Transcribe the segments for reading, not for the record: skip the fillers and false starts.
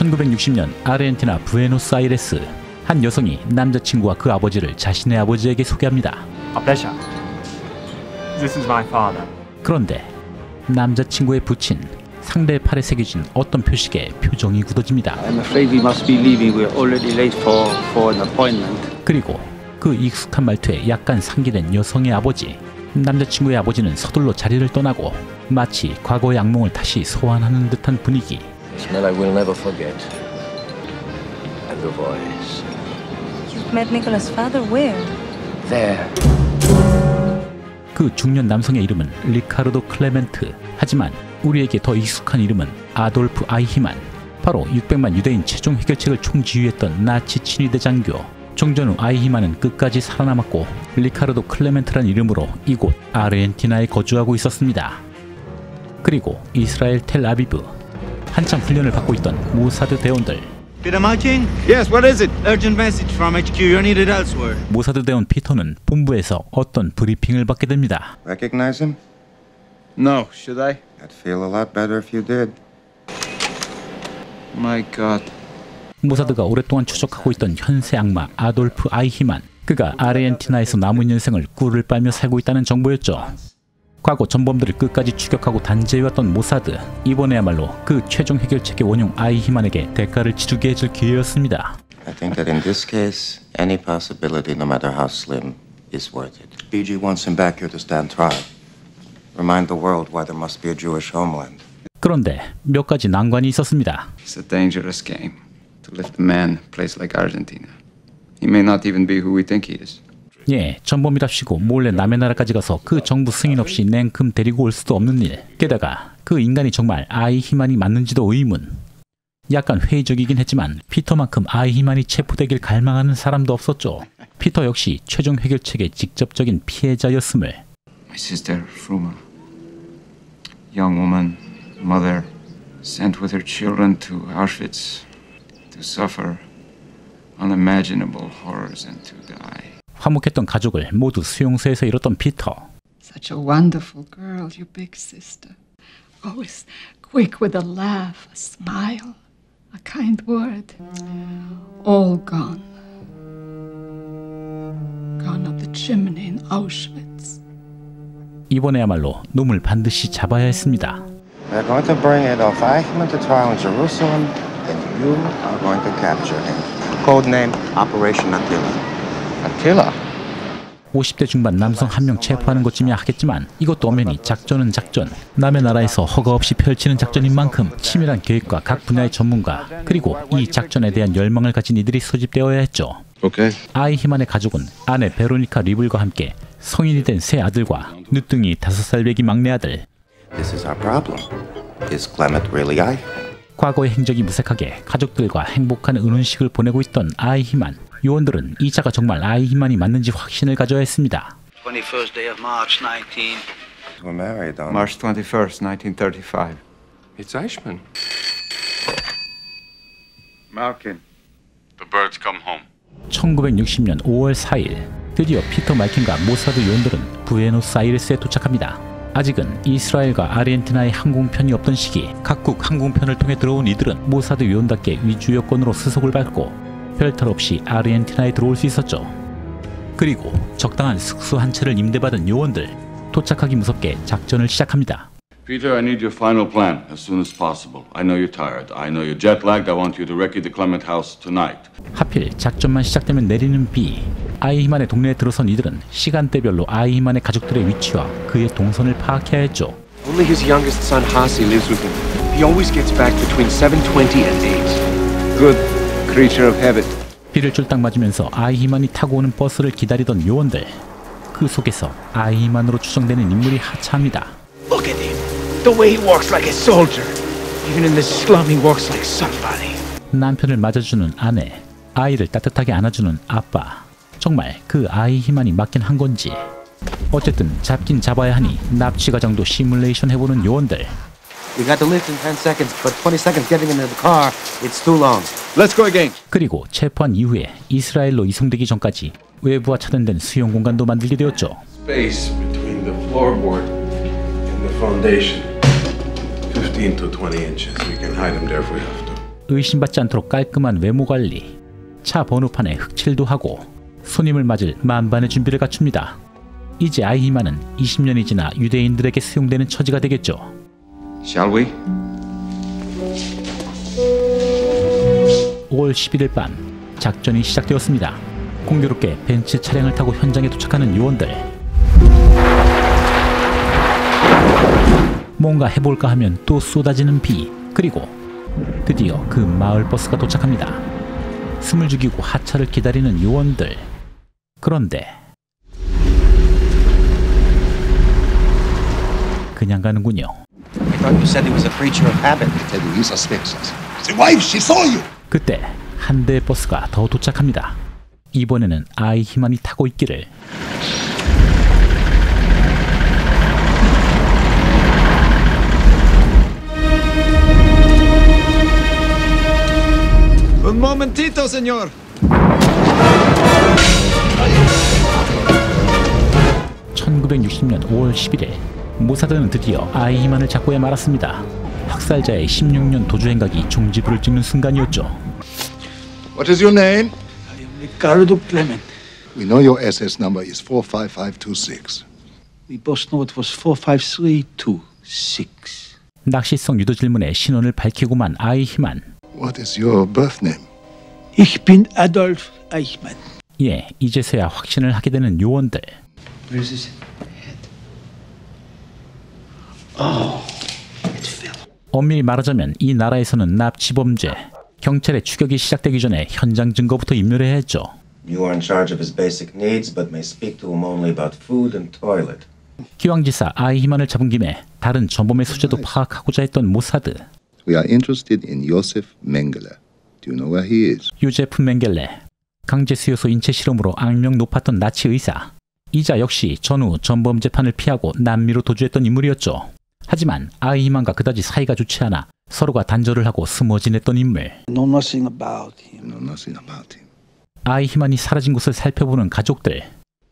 1960년 아르헨티나 부에노스아이레스, 한 여성이 남자친구와 그 아버지를 자신의 아버지에게 소개합니다. This is my father. 그런데 남자친구의 부친, 상대의 팔에 새겨진 어떤 표식에 표정이 굳어집니다. I'm afraid we must be leaving. We're already late for an appointment. 그리고 그 익숙한 말투에 약간 상기된 여성의 아버지, 남자친구의 아버지는 서둘러 자리를 떠나고 마치 과거의 악몽을 다시 소환하는 듯한 분위기. Smell I will never forget. And the voice. You've met Nicholas' father where? There. 그 중년 남성의 이름은 리카르도 클레멘트. 하지만 우리에게 더 익숙한 이름은 아돌프 아이히만. 바로 600만 유대인 최종 해결책을 총지휘했던 나치 친위대 장교. 종전 후 아이히만은 끝까지 살아남았고 리카르도 클레멘트란 이름으로 이곳 아르헨티나에 거주하고 있었습니다. 그리고 이스라엘 텔아비브, 한참 훈련을 받고 있던 모사드 대원들. Peter Martin? Yes, what is it? Urgent message from HQ. You're needed elsewhere. 모사드 대원 피터는 본부에서 어떤 브리핑을 받게 됩니다. Recognize him? No, should I? I'd feel a lot better if you did. My God. 모사드가 오랫동안 추적하고 있던 현세 악마 아돌프 아이히만. 그가 아르헨티나에서 남은 인생을 꿀을 빨며 살고 있다는 정보였죠. 과거 전범들을 끝까지 추격하고 단죄해왔던 모사드. 이번에야말로 그 최종 해결책의 원흉 아이히만에게 대가를 치르게 해줄 기회였습니다. I think that in this case, any possibility, no matter how slim, is worth it. BG wants him back here to stand trial. Remind the world why there must be a Jewish homeland. 그런데 몇 가지 난관이 있었습니다. It's a dangerous game to lift a man in a place like Argentina. He may not even be who we think he is. 예, 전범이랍시고 몰래 남의 나라까지 가서 그 정부 승인 없이 냉큼 데리고 올 수도 없는 일. 게다가 그 인간이 정말 아이히만이 맞는지도 의문. 약간 회의적이긴 했지만 피터만큼 아이히만이 체포되길 갈망하는 사람도 없었죠. 피터 역시 최종 해결책의 직접적인 피해자였음을. My sister, Fruma, young woman, mother, sent with her children to Auschwitz to suffer unimaginable horrors and to die. 화목했던 가족을 모두 수용소에서 잃었던 피터. Such a wonderful girl, your big sister. Always quick with a laugh, a smile, a kind word. All gone. Gone up the chimney in Auschwitz. 이번에야말로 놈을 반드시 잡아야 했습니다. We're going to bring Adolf Eichmann to trial in Jerusalem, and you are going to capture him. Codename Operation Attila. Attila? 50대 중반 남성 한 명 체포하는 것쯤이야 하겠지만 이것도 엄연히 작전은 작전. 남의 나라에서 허가 없이 펼치는 작전인 만큼 치밀한 계획과 각 분야의 전문가, 그리고 이 작전에 대한 열망을 가진 이들이 소집되어야 했죠. Okay. 아이히만의 가족은 아내 베로니카 리블과 함께 성인이 된 세 아들과 늦둥이 5살 배기 막내 아들. This is our problem. Is Clement really Eichmann? 과거의 행적이 무색하게 가족들과 행복한 은혼식을 보내고 있던 아이히만. 요원들은 이 자가 정말 아이히만이 맞는지 확신을 가져야 했습니다. 21st day of March 19. We're married on March 21st, 1935. It's Eichmann. Malkin. The birds come home. 1960년 5월 4일 드디어 피터 말킨과 모사드 요원들은 부에노스아이레스에 도착합니다. 아직은 이스라엘과 아르헨티나의 항공편이 없던 시기 각국 항공편을 통해 들어온 이들은 모사드 요원답게 위주 여권으로 수속을 밟고 별탈 없이 아르헨티나에 들어올 수 있었죠. 그리고 적당한 숙소 한 채를 임대받은 요원들, 도착하기 무섭게 작전을 시작합니다. Peter, I need your final plan as soon as possible. I know you're tired. I know you're jet-lagged. I want you to recce the Clement house tonight. 하필 작전만 시작되면 내리는 비. 아이히만의 동네에 들어선 이들은 시간대별로 아이히만의 가족들의 위치와 그의 동선을 파악해야 했죠. Only his youngest son Hasi lives with him. He always gets back between 7:20 and 8. Good creature of habit. 비를 쫄딱 맞으면서 아이히만이 타고 오는 버스를 기다리던 요원들. 그 속에서 아이히만으로 추정되는 인물이 하차합니다. Look at him. The way he walks like a soldier. Even in the slum he walks like somebody. 남편을 맞아주는 아내, 아이를 따뜻하게 안아주는 아빠. 정말 그 아이히만이 맞긴 한 건지. 어쨌든 잡긴 잡아야 하니 납치 과정도 시뮬레이션 해보는 요원들. We got the lift in 10 seconds, but 20 seconds getting into the car, it's too long. Let's go again. 그리고 체포한 이후에 이스라엘로 이송되기 전까지 외부와 차단된 수용 공간도 만들게 되었죠. Space between the floorboard and the foundation. 15 to 20 inches. We can hide him there if we have to. 의심받지 않도록 깔끔한 외모 관리, 차 번호판에 흑칠도 하고 손님을 맞을 만반의 준비를 갖춥니다. 이제 아이히만은 20년이 지나 유대인들에게 수용되는 처지가 되겠죠. Shall we? 5월 11일 밤 작전이 시작되었습니다. 공교롭게 벤츠 차량을 타고 현장에 도착하는 요원들. 뭔가 해볼까 하면 또 쏟아지는 비. 그리고 드디어 그 마을 버스가 도착합니다. 숨을 죽이고 하차를 기다리는 요원들. 그런데 그냥 가는군요. I thought you said he was a creature of habit. He suspects us. The wife, she saw you. 그때 한 대의 버스가 더 도착합니다. 이번에는 아이히만이 타고 있기를. Un momentito, señor. 1960년 5월 11일 모사드는 드디어 아이히만을 잡고야 말았습니다. 학살자의 16년 도주 행각이 종지부를 찍는 순간이었죠. What is your name? I am Ricardo Clement. We know your SS number is 45526. We both know it was 45326. 낚시성 유도 질문에 신원을 밝히고만 아이히만. What is your birth name? Ich bin Adolf Eichmann. 예, 이제서야 확신을 하게 되는 요원들. Where is his head? Oh, it fell. 엄밀히 말하자면 이 나라에서는 납치범죄, 경찰의 추격이 시작되기 전에 현장 증거부터 인멸해야 했죠. You are in charge of his basic needs, but may speak to him only about food and toilet. 기왕지사 아이히만을 잡은 김에 다른 전범의 수재도 파악하고자 했던 모사드. We are interested in Yosef Mengele. Do you know where he is? 요제프 맹겔레, 강제수요소 인체 실험으로 악명 높았던 나치 의사. 이자 역시 전후 전범 재판을 피하고 남미로 도주했던 인물이었죠. 하지만 아이히만과 그다지 사이가 좋지 않아 서로가 단절을 하고 숨어 지냈던 인물. Know nothing about him. Know nothing about him. 아이히만이 사라진 곳을 살펴보는 가족들.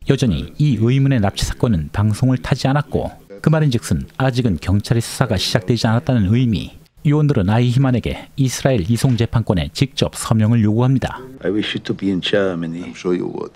여전히 이 의문의 납치 사건은 방송을 타지 않았고 그 말인즉슨 아직은 경찰의 수사가 시작되지 않았다는 의미. 요원들은 아이히만에게 이스라엘 이송 재판권에 직접 서명을 요구합니다. I wish you to be in Germany. I'm sure you would.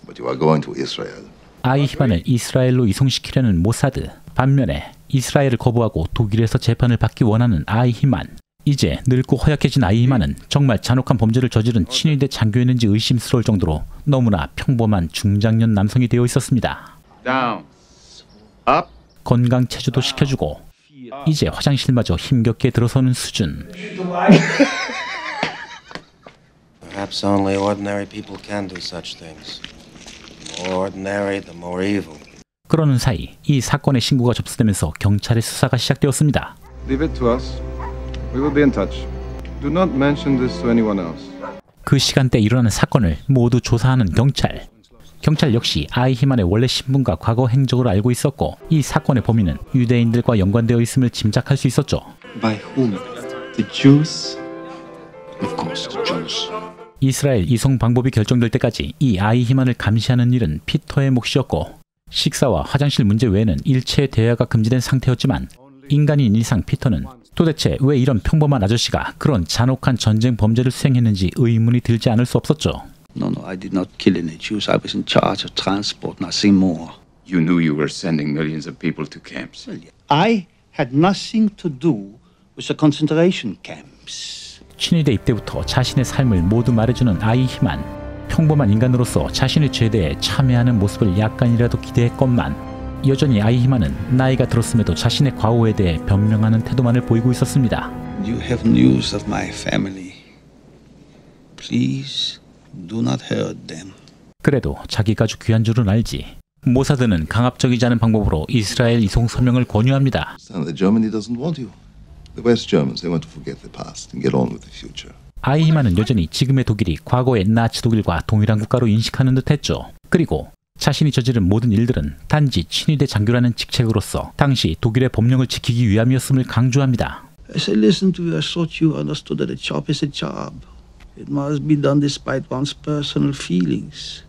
But you are going to Israel. 아이히만을 이스라엘로 이송시키려는 모사드. 반면에 이스라엘을 거부하고 독일에서 재판을 받기 원하는 아이히만. 이제 늙고 허약해진 아이히만은 정말 잔혹한 범죄를 저지른 친위대 장교였는지 의심스러울 정도로 너무나 평범한 중장년 남성이 되어 있었습니다. Down. Up. 건강 체조도 시켜주고 이제 화장실마저 힘겹게 들어서는 수준. Perhaps only ordinary people can do such things. The more ordinary, the more evil. 그러는 사이 이 사건의 신고가 접수되면서 경찰의 수사가 시작되었습니다. Leave it to us. We will be in touch. Do not mention this to anyone else. 그 시간대 일어나는 사건을 모두 조사하는 경찰. 경찰 역시 아이히만의 원래 신분과 과거 행적을 알고 있었고 이 사건의 범인은 유대인들과 연관되어 있음을 짐작할 수 있었죠. By whom? The Jews? Of course, the Jews. 이스라엘 이송 방법이 결정될 때까지 이 아이히만을 감시하는 일은 피터의 몫이었고 식사와 화장실 문제 외에는 일체 대화가 금지된 상태였지만 인간인 이상 피터는 도대체 왜 이런 평범한 아저씨가 그런 잔혹한 전쟁 범죄를 수행했는지 의문이 들지 않을 수 없었죠. No, I did not kill any Jews. I was in charge of transport, nothing more. You knew you were sending millions of people to camps. I had nothing to do with the concentration camps. 친위대 입대부터 자신의 삶을 모두 말해주는 아이히만. 평범한 인간으로서 자신의 죄대에 참여하는 모습을 약간이라도 기대했건만 여전히 아이히만은 나이가 들었음에도 자신의 과오에 대해 변명하는 태도만을 보이고 있었습니다. You have news of my family. Please do not hurt them. 그래도 자기가 아주 귀한 줄은 알지. 모사드는 강압적이지 않은 방법으로 이스라엘 이송 서명을 권유합니다. Germany doesn't want you. The West Germans, they want to forget the past and get on with the future. 아이히만은 여전히 지금의 독일이 과거의 나치 독일과 동일한 국가로 인식하는 듯했죠. 그리고 자신이 저지른 모든 일들은 단지 친위대 장교라는 직책으로서 당시 독일의 법령을 지키기 위함이었음을 강조합니다. As I listened to you, I thought you understood that a job is a job. It must be done despite one's personal feelings.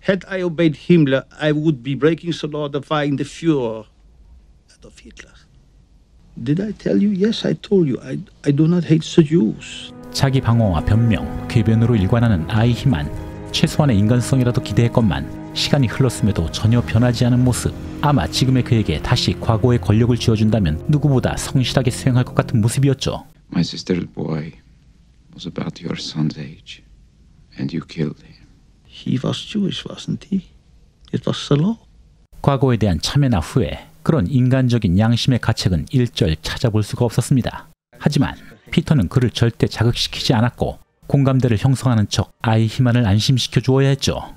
Had I obeyed Himmler, I would be breaking the law, defying the Führer, Adolf Hitler. Did I tell you? Yes, I told you. I do not hate the Jews. 자기 방어와 변명, 궤변으로 일관하는 아이히만. 최소한의 인간성이라도 기대했건만 시간이 흘렀음에도 전혀 변하지 않은 모습. 아마 지금의 그에게 다시 과거의 권력을 쥐어준다면 누구보다 성실하게 수행할 것 같은 모습이었죠. My sister's boy was about your son's age, and you killed him. He was Jewish, wasn't he? It was the law. 과거에 대한 참회나 후회, 그런 인간적인 양심의 가책은 일절 찾아볼 수가 없었습니다. 하지만 피터는 그를 절대 자극시키지 않았고 공감대를 형성하는 척 아이히만을 안심시켜 주어야 했죠.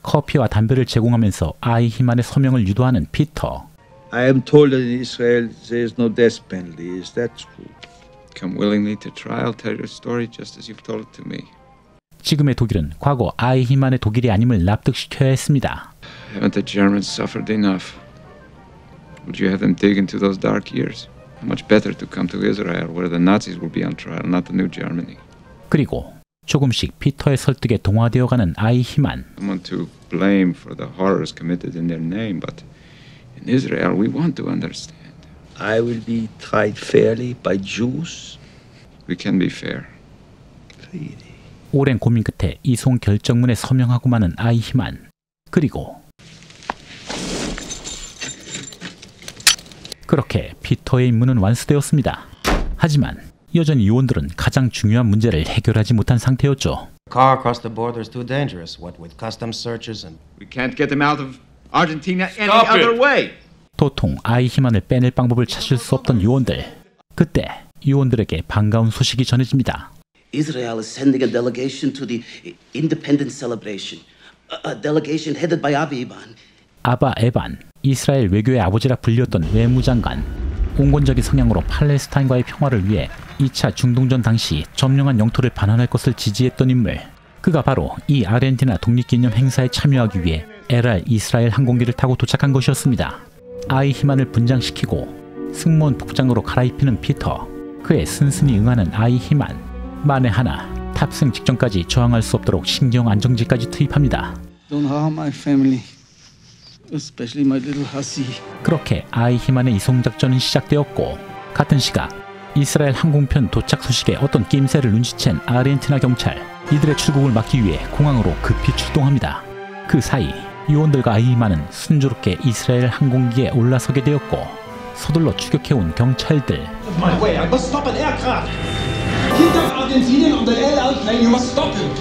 커피와 담배를 제공하면서 아이히만의 서명을 유도하는 피터. I am told that in Israel there is no death penalty. Is that true? Come willingly to trial, tell your story just as you've told it to me. 지금의 독일은 과거 아이히만의 독일이 아님을 납득시켜야 했습니다. Haven't the Germans suffered enough? Would you have them dig into those dark years? How much better to come to Israel, where the Nazis will be on trial, not the new Germany. 그리고 조금씩 피터의 설득에 동화되어가는 아이히만. Someone to blame for the horrors committed in their name, but in Israel we want to understand. I will be tried fairly by Jews. We can be fair. Really? 오랜 고민 끝에 이송 결정문에 서명하고 마는 아이히만. 그리고 그렇게 피터의 임무는 완수되었습니다. 하지만 여전히 요원들은 가장 중요한 문제를 해결하지 못한 상태였죠. Car across the border is too dangerous. What with customs searches and We can't get them out of Argentina any other way. 도통 아이히만을 빼낼 방법을 찾을 수 없던 요원들. 그때 요원들에게 반가운 소식이 전해집니다. Israel is sending a delegation to the independence celebration. A delegation headed by Avi Eban. 아바 에반, 이스라엘 외교의 아버지라 불렸던 외무장관. 온건적인 성향으로 팔레스타인과의 평화를 위해 2차 중동전 당시 점령한 영토를 반환할 것을 지지했던 인물. 그가 바로 이 아르헨티나 독립기념 행사에 참여하기 위해 LR 이스라엘 항공기를 타고 도착한 것이었습니다. 아이히만을 분장시키고 승무원 복장으로 갈아입히는 피터. 그의 순순히 응하는 아이히만. 만에 하나 탑승 직전까지 저항할 수 없도록 신경 안정제까지 투입합니다. Don't harm my family, especially my little hussy. 그렇게 아이히만의 이송 작전은 시작되었고 같은 시각 이스라엘 항공편 도착 소식에 어떤 낌새를 눈치챈 아르헨티나 경찰. 이들의 출국을 막기 위해 공항으로 급히 출동합니다. 그 사이 요원들과 아이히만은 순조롭게 이스라엘 항공기에 올라서게 되었고 서둘러 추격해온 경찰들. My way, I must stop an aircraft. Keep that Argentinian on the LL plane. You must stop him.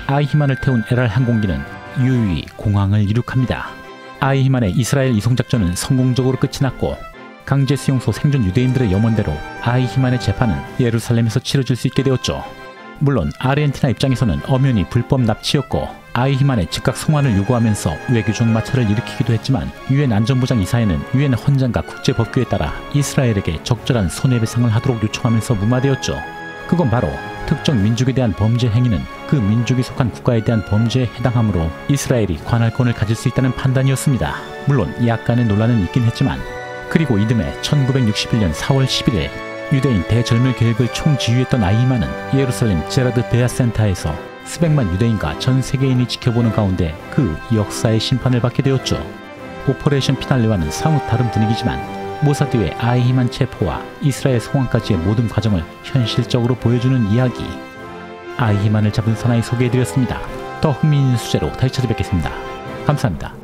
아이히만을 태운 LR 항공기는 유유히 공항을 이륙합니다. 아이히만의 이스라엘 이송 작전은 성공적으로 끝이 났고 강제 수용소 생존 유대인들의 염원대로 아이히만의 재판은 예루살렘에서 치러질 수 있게 되었죠. 물론 아르헨티나 입장에서는 엄연히 불법 납치였고 아이히만의 즉각 송환을 요구하면서 외교적 마찰을 일으키기도 했지만 유엔 안전보장 이사회는 유엔 헌장과 국제법규에 따라 이스라엘에게 적절한 손해배상을 하도록 요청하면서 무마되었죠. 그건 바로 특정 민족에 대한 범죄 행위는 그 민족이 속한 국가에 대한 범죄에 해당하므로 이스라엘이 관할권을 가질 수 있다는 판단이었습니다. 물론 약간의 논란은 있긴 했지만 그리고 이듬해 1961년 4월 11일 유대인 대절멸 계획을 총지휘했던 아이히만은 예루살렘 제라드 베아 센터에서 수백만 유대인과 전 세계인이 지켜보는 가운데 그 역사의 심판을 받게 되었죠. 오퍼레이션 피날레와는 사뭇 다른 분위기지만 모사드의 아이히만 체포와 이스라엘 송환까지의 모든 과정을 현실적으로 보여주는 이야기. 아이히만을 잡은 사나이 소개해드렸습니다. 더 흥미있는 주제로 다시 찾아뵙겠습니다. 감사합니다.